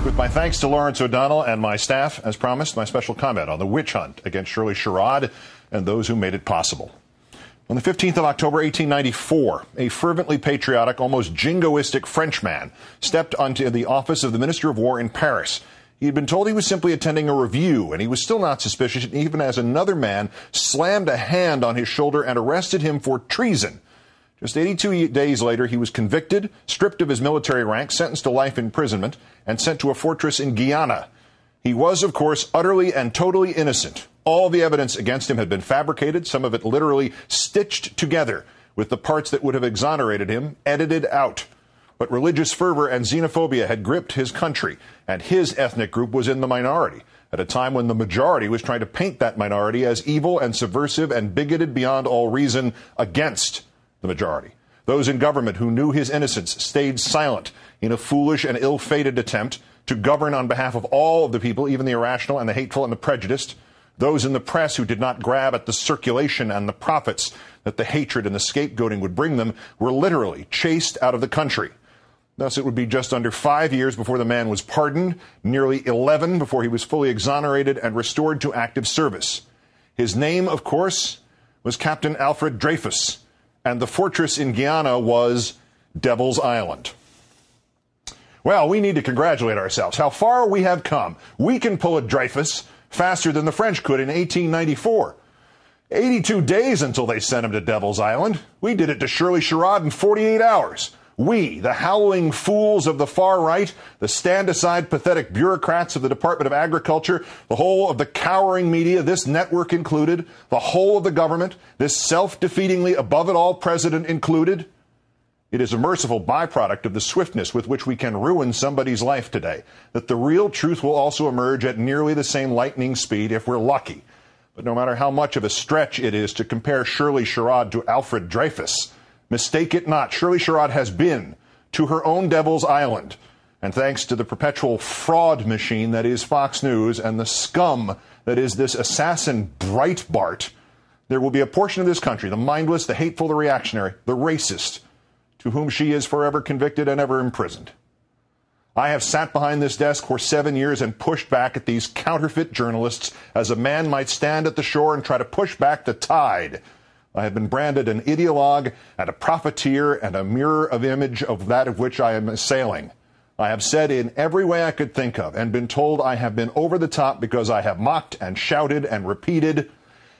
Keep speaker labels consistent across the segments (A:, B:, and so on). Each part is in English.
A: With my thanks to Lawrence O'Donnell and my staff, as promised, my special comment on the witch hunt against Shirley Sherrod and those who made it possible. On the 15th of October, 1894, a fervently patriotic, almost jingoistic Frenchman stepped onto the office of the Minister of War in Paris. He had been told he was simply attending a review, and he was still not suspicious, even as another man slammed a hand on his shoulder and arrested him for treason. Just 82 days later, he was convicted, stripped of his military rank, sentenced to life imprisonment, and sent to a fortress in Guyana. He was, of course, utterly and totally innocent. All the evidence against him had been fabricated, some of it literally stitched together, with the parts that would have exonerated him edited out. But religious fervor and xenophobia had gripped his country, and his ethnic group was in the minority, at a time when the majority was trying to paint that minority as evil and subversive and bigoted beyond all reason against the majority. Those in government who knew his innocence stayed silent in a foolish and ill-fated attempt to govern on behalf of all of the people, even the irrational and the hateful and the prejudiced. Those in the press who did not grab at the circulation and the profits that the hatred and the scapegoating would bring them were literally chased out of the country. Thus, it would be just under 5 years before the man was pardoned, nearly 11 before he was fully exonerated and restored to active service. His name, of course, was Captain Alfred Dreyfus, and the fortress in Guyana was Devil's Island. Well, we need to congratulate ourselves. How far we have come. We can pull a Dreyfus faster than the French could in 1894. 82 days until they sent him to Devil's Island. We did it to Shirley Sherrod in 48 hours. We, the howling fools of the far right, the stand-aside pathetic bureaucrats of the Department of Agriculture, the whole of the cowering media, this network included, the whole of the government, this self-defeatingly above-it-all president included. It is a merciful byproduct of the swiftness with which we can ruin somebody's life today, that the real truth will also emerge at nearly the same lightning speed if we're lucky. But no matter how much of a stretch it is to compare Shirley Sherrod to Alfred Dreyfus, mistake it not, Shirley Sherrod has been to her own Devil's Island. And thanks to the perpetual fraud machine that is Fox News and the scum that is this assassin Breitbart, there will be a portion of this country, the mindless, the hateful, the reactionary, the racist, to whom she is forever convicted and ever imprisoned. I have sat behind this desk for 7 years and pushed back at these counterfeit journalists as a man might stand at the shore and try to push back the tide. I have been branded an ideologue and a profiteer and a mirror of image of that of which I am assailing. I have said in every way I could think of and been told I have been over the top because I have mocked and shouted and repeated.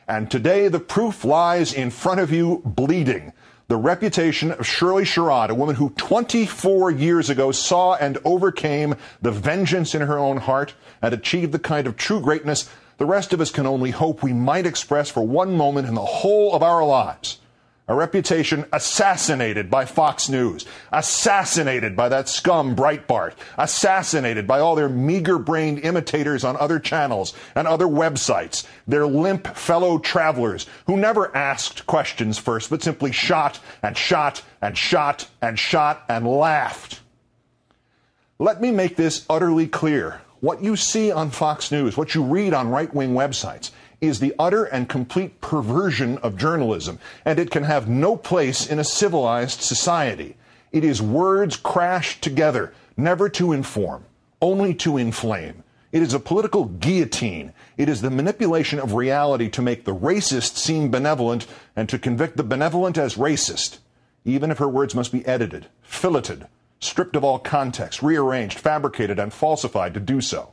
A: And today the proof lies in front of you bleeding. The reputation of Shirley Sherrod, a woman who 24 years ago saw and overcame the vengeance in her own heart and achieved the kind of true greatness the rest of us can only hope we might express for one moment in the whole of our lives. A reputation assassinated by Fox News, assassinated by that scum Breitbart, assassinated by all their meager-brained imitators on other channels and other websites, their limp fellow travelers who never asked questions first, but simply shot and shot and shot and shot and laughed. Let me make this utterly clear. What you see on Fox News, what you read on right-wing websites, is the utter and complete perversion of journalism, and it can have no place in a civilized society. It is words crashed together, never to inform, only to inflame. It is a political guillotine. It is the manipulation of reality to make the racist seem benevolent and to convict the benevolent as racist, even if her words must be edited, filleted, stripped of all context, rearranged, fabricated, and falsified to do so.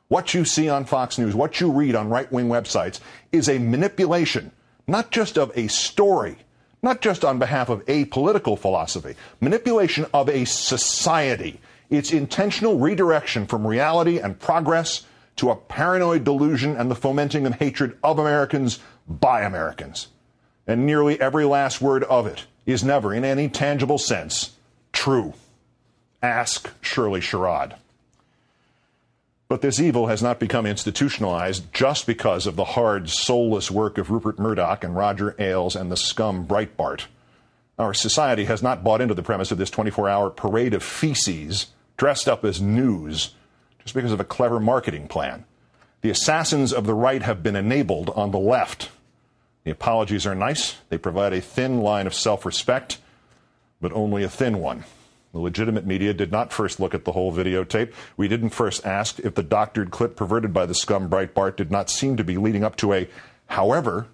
A: What you see on Fox News, what you read on right-wing websites, is a manipulation, not just of a story, not just on behalf of a political philosophy, manipulation of a society. It's intentional redirection from reality and progress to a paranoid delusion and the fomenting of hatred of Americans by Americans. And nearly every last word of it is never, in any tangible sense, true. Ask Shirley Sherrod. But this evil has not become institutionalized just because of the hard, soulless work of Rupert Murdoch and Roger Ailes and the scum Breitbart. Our society has not bought into the premise of this 24-hour parade of feces dressed up as news just because of a clever marketing plan. The assassins of the right have been enabled on the left. The apologies are nice. They provide a thin line of self-respect, but only a thin one. The legitimate media did not first look at the whole videotape. We didn't first ask if the doctored clip perverted by the scum Breitbart did not seem to be leading up to a however.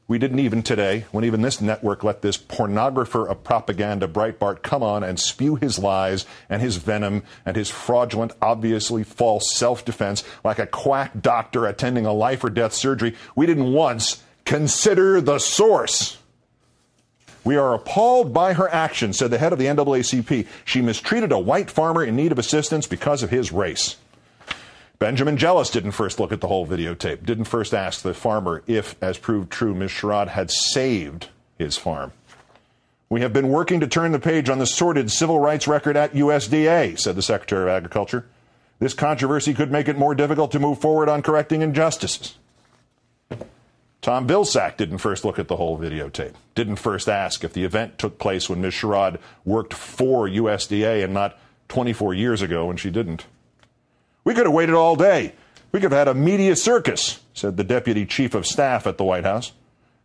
A: We didn't even today, when even this network let this pornographer of propaganda Breitbart come on and spew his lies and his venom and his fraudulent, obviously false self-defense like a quack doctor attending a life or death surgery. We didn't once consider the source. We are appalled by her actions, said the head of the NAACP. She mistreated a white farmer in need of assistance because of his race. Benjamin Jealous didn't first look at the whole videotape, didn't first ask the farmer if, as proved true, Ms. Sherrod had saved his farm. We have been working to turn the page on the sordid civil rights record at USDA, said the Secretary of Agriculture. This controversy could make it more difficult to move forward on correcting injustices. Tom Vilsack didn't first look at the whole videotape, didn't first ask if the event took place when Ms. Sherrod worked for USDA and not 24 years ago when she didn't. We could have waited all day. We could have had a media circus, said the Deputy Chief of Staff at the White House.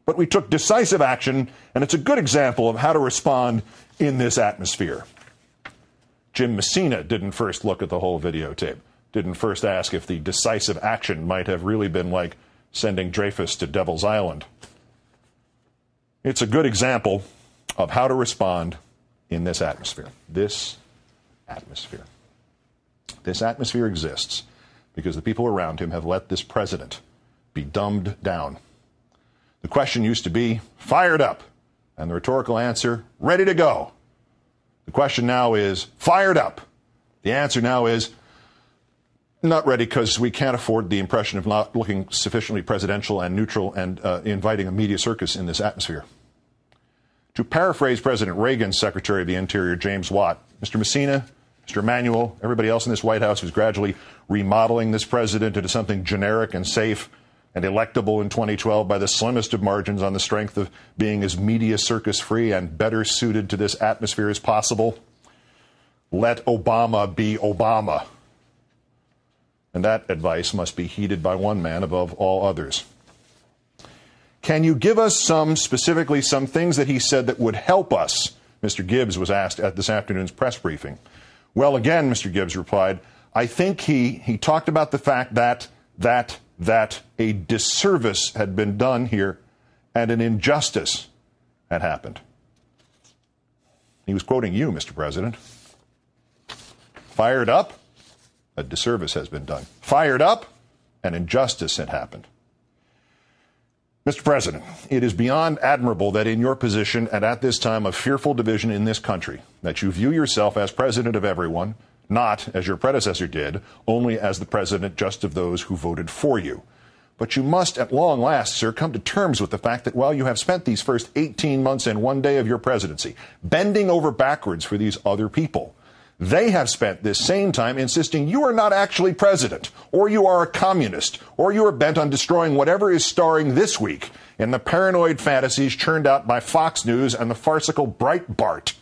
A: But we took decisive action, and it's a good example of how to respond in this atmosphere. Jim Messina didn't first look at the whole videotape, didn't first ask if the decisive action might have really been like sending Dreyfus to Devil's Island. It's a good example of how to respond in this atmosphere. This atmosphere. This atmosphere exists because the people around him have let this president be dumbed down. The question used to be, fired up, and the rhetorical answer, ready to go. The question now is, fired up. The answer now is, not ready because we can't afford the impression of not looking sufficiently presidential and neutral and inviting a media circus in this atmosphere. To paraphrase President Reagan's Secretary of the Interior, James Watt, Mr. Messina, Mr. Emanuel, everybody else in this White House who's gradually remodeling this president into something generic and safe and electable in 2012 by the slimmest of margins on the strength of being as media circus free and better suited to this atmosphere as possible. Let Obama be Obama. And that advice must be heeded by one man above all others. Can you give us specifically some things that he said that would help us? Mr. Gibbs was asked at this afternoon's press briefing. Well, again, Mr. Gibbs replied, I think he talked about the fact that a disservice had been done here and an injustice had happened. He was quoting you, Mr. President. Fired up? A disservice has been done. Fired up, an injustice had happened. Mr. President, it is beyond admirable that in your position and at this time of fearful division in this country, that you view yourself as president of everyone, not, as your predecessor did, only as the president just of those who voted for you. But you must, at long last, sir, come to terms with the fact that while you have spent these first 18 months and one day of your presidency bending over backwards for these other people, they have spent this same time insisting you are not actually president, or you are a communist, or you are bent on destroying whatever is starring this week in the paranoid fantasies churned out by Fox News and the farcical Breitbart.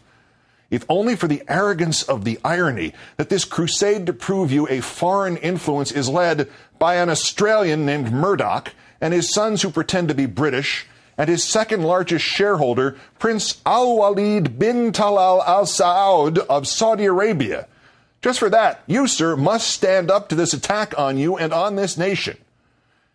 A: If only for the arrogance of the irony that this crusade to prove you a foreign influence is led by an Australian named Murdoch and his sons who pretend to be British, and his second largest shareholder, Prince Al-Walid bin Talal Al Saud of Saudi Arabia. Just for that, you, sir, must stand up to this attack on you and on this nation.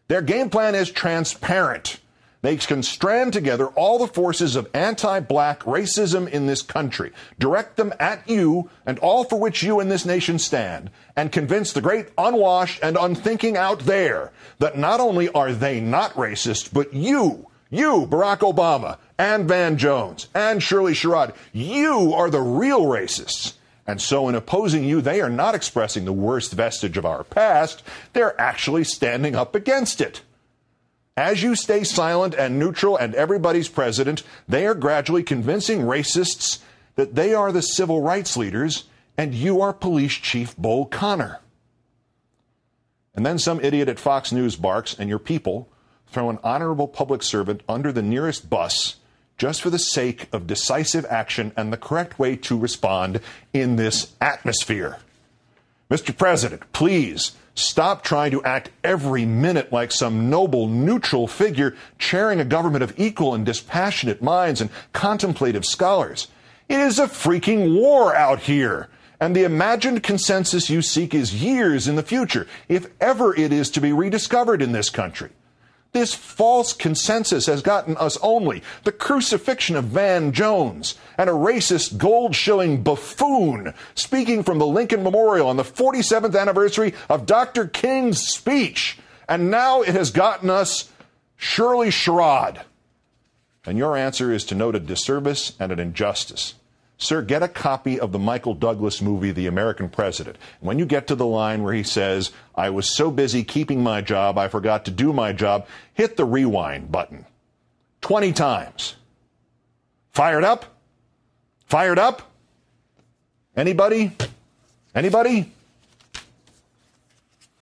A: Their game plan is transparent. They can strand together all the forces of anti-black racism in this country, direct them at you and all for which you and this nation stand, and convince the great unwashed and unthinking out there that not only are they not racist, but you, Barack Obama, and Van Jones, and Shirley Sherrod, you are the real racists. And so in opposing you, they are not expressing the worst vestige of our past. They're actually standing up against it. As you stay silent and neutral and everybody's president, they are gradually convincing racists that they are the civil rights leaders and you are Police Chief Bull Connor. And then some idiot at Fox News barks and your people throw an honorable public servant under the nearest bus just for the sake of decisive action and the correct way to respond in this atmosphere. Mr. President, please stop trying to act every minute like some noble, neutral figure chairing a government of equal and dispassionate minds and contemplative scholars. It is a freaking war out here. And the imagined consensus you seek is years in the future, if ever it is to be rediscovered in this country. This false consensus has gotten us only the crucifixion of Van Jones and a racist gold-shilling buffoon speaking from the Lincoln Memorial on the 47th anniversary of Dr. King's speech. And now it has gotten us Shirley Sherrod. And your answer is to note a disservice and an injustice. Sir, get a copy of the Michael Douglas movie, The American President. When you get to the line where he says, "I was so busy keeping my job, I forgot to do my job," hit the rewind button 20 times. Fired up? Fired up? Anybody? Anybody?